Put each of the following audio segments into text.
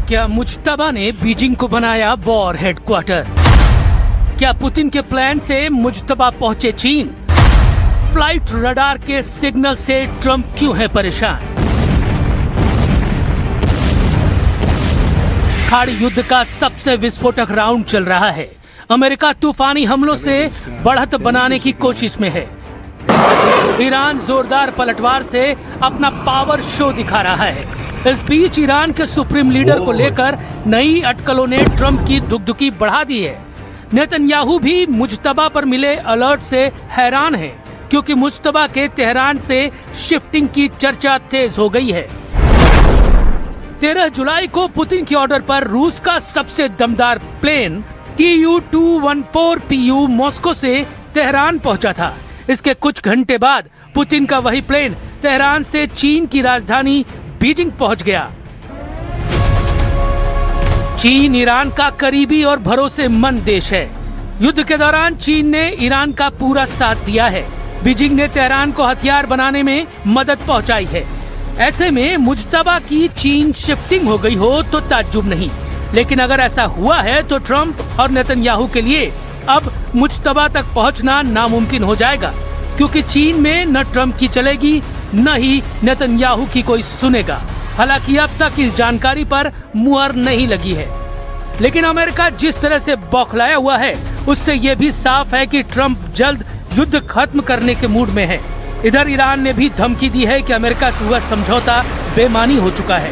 क्या मुज्तबा ने बीजिंग को बनाया वॉर हेडक्वार्टर? क्या पुतिन के प्लान से मुज्तबा पहुंचे चीन? फ्लाइट रडार के सिग्नल से ट्रंप क्यों है परेशान? खाड़ी युद्ध का सबसे विस्फोटक राउंड चल रहा है। अमेरिका तूफानी हमलों से बढ़त बनाने की कोशिश में है। ईरान जोरदार पलटवार से अपना पावर शो दिखा रहा है। इस बीच ईरान के सुप्रीम लीडर को लेकर नई अटकलों ने ट्रंप की दुगदुगी बढ़ा दी है। नेतन्याहू भी मुज्तबा पर मिले अलर्ट से हैरान हैं, क्योंकि मुज्तबा के तेहरान से शिफ्टिंग की चर्चा तेज हो गई है। 13 जुलाई को पुतिन के ऑर्डर पर रूस का सबसे दमदार प्लेन Tu-214PU मॉस्को से तेहरान पहुंचा था। इसके कुछ घंटे बाद पुतिन का वही प्लेन तेहरान से चीन की राजधानी बीजिंग पहुंच गया। चीन ईरान का करीबी और भरोसेमंद देश है। युद्ध के दौरान चीन ने ईरान का पूरा साथ दिया है। बीजिंग ने तेहरान को हथियार बनाने में मदद पहुंचाई है। ऐसे में मुज्तबा की चीन शिफ्टिंग हो गई हो तो ताज्जुब नहीं, लेकिन अगर ऐसा हुआ है तो ट्रंप और नेतन्याहू के लिए अब मुज्तबा तक पहुंचना नामुमकिन हो जाएगा, क्योंकि चीन में न ट्रंप की चलेगी न ही नेतन्याहू की कोई सुनेगा। हालांकि अब तक इस जानकारी पर मुहर नहीं लगी है, लेकिन अमेरिका जिस तरह से बौखलाया हुआ है उससे ये भी साफ है कि ट्रंप जल्द युद्ध खत्म करने के मूड में है। इधर ईरान ने भी धमकी दी है कि अमेरिका से हुआ समझौता बेमानी हो चुका है।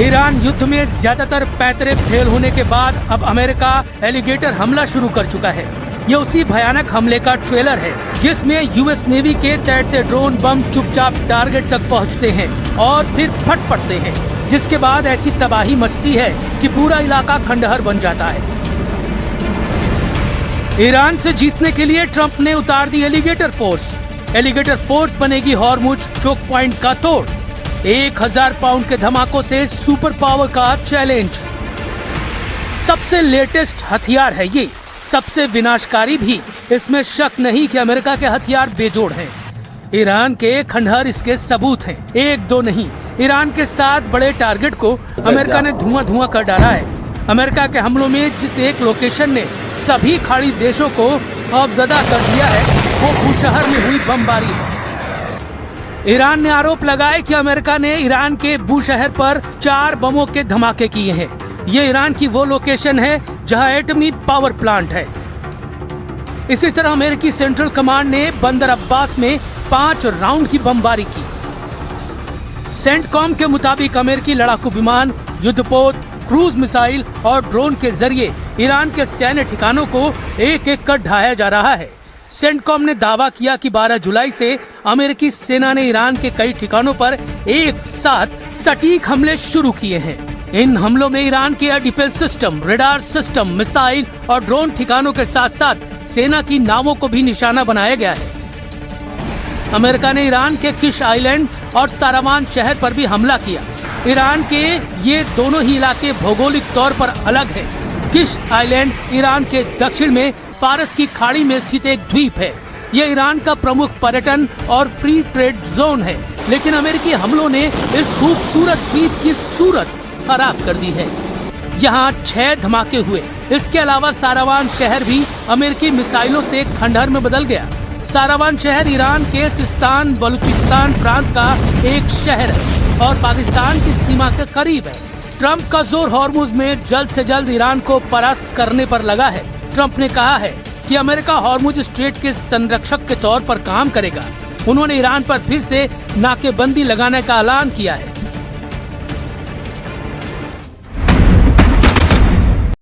ईरान युद्ध में ज्यादातर पैंतरे फेल होने के बाद अब अमेरिका एलिगेटर हमला शुरू कर चुका है। ये उसी भयानक हमले का ट्रेलर है जिसमें यूएस नेवी के तैरते ड्रोन बम चुपचाप टारगेट तक पहुंचते हैं और फिर फट पड़ते हैं, जिसके बाद ऐसी तबाही मचती है कि पूरा इलाका खंडहर बन जाता है। ईरान से जीतने के लिए ट्रंप ने उतार दी एलिगेटर फोर्स। एलिगेटर फोर्स बनेगी हॉर्मुज चोक पॉइंट का तोड़। 1000 पाउंड के धमाकों से सुपर पावर का चैलेंज। सबसे लेटेस्ट हथियार है ये, सबसे विनाशकारी भी। इसमें शक नहीं कि अमेरिका के हथियार बेजोड़ हैं। ईरान के खंडहर इसके सबूत हैं, एक दो नहीं। ईरान के 7 बड़े टारगेट को अमेरिका ने धुआं कर डाला है। अमेरिका के हमलों में जिस एक लोकेशन ने सभी खाड़ी देशों को खौफजदा कर दिया है वो बुशहर में हुई बमबारी है। ईरान ने आरोप लगाया कि अमेरिका ने ईरान के बुशहर पर 4 बमों के धमाके किए हैं। ये ईरान की वो लोकेशन है जहां एटमी पावर प्लांट है। इसी तरह अमेरिकी सेंट्रल कमांड ने बंदर अब्बास में 5 राउंड की बमबारी की। सेंटकॉम के मुताबिक अमेरिकी लड़ाकू विमान, युद्धपोत, क्रूज मिसाइल और ड्रोन के जरिए ईरान के सैन्य ठिकानों को एक एक कर ढाया जा रहा है। सेंटकॉम ने दावा किया कि 12 जुलाई से अमेरिकी सेना ने ईरान के कई ठिकानों पर एक साथ सटीक हमले शुरू किए हैं। इन हमलों में ईरान के air defence system, radar system, missile और ड्रोन ठिकानों के साथ साथ सेना की नावों को भी निशाना बनाया गया है। अमेरिका ने ईरान के किश आइलैंड और सारावान शहर पर भी हमला किया। ईरान के ये दोनों ही इलाके भौगोलिक तौर पर अलग है। किश आइलैंड ईरान के दक्षिण में फारस की खाड़ी में स्थित एक द्वीप है। ये ईरान का प्रमुख पर्यटन और फ्री ट्रेड जोन है, लेकिन अमेरिकी हमलों ने इस खूबसूरत द्वीप की सूरत खराब कर दी है। यहाँ 6 धमाके हुए। इसके अलावा सारावान शहर भी अमेरिकी मिसाइलों से खंडहर में बदल गया। सारावान शहर ईरान के सिस्तान बलूचिस्तान प्रांत का एक शहर है और पाकिस्तान की सीमा के करीब है। ट्रंप का जोर हॉर्मुज में जल्द से जल्द ईरान को परास्त करने पर लगा है। ट्रंप ने कहा है कि अमेरिका हॉर्मुज स्ट्रेट के संरक्षक के तौर पर काम करेगा। उन्होंने ईरान पर फिर से नाकेबंदी लगाने का ऐलान किया है।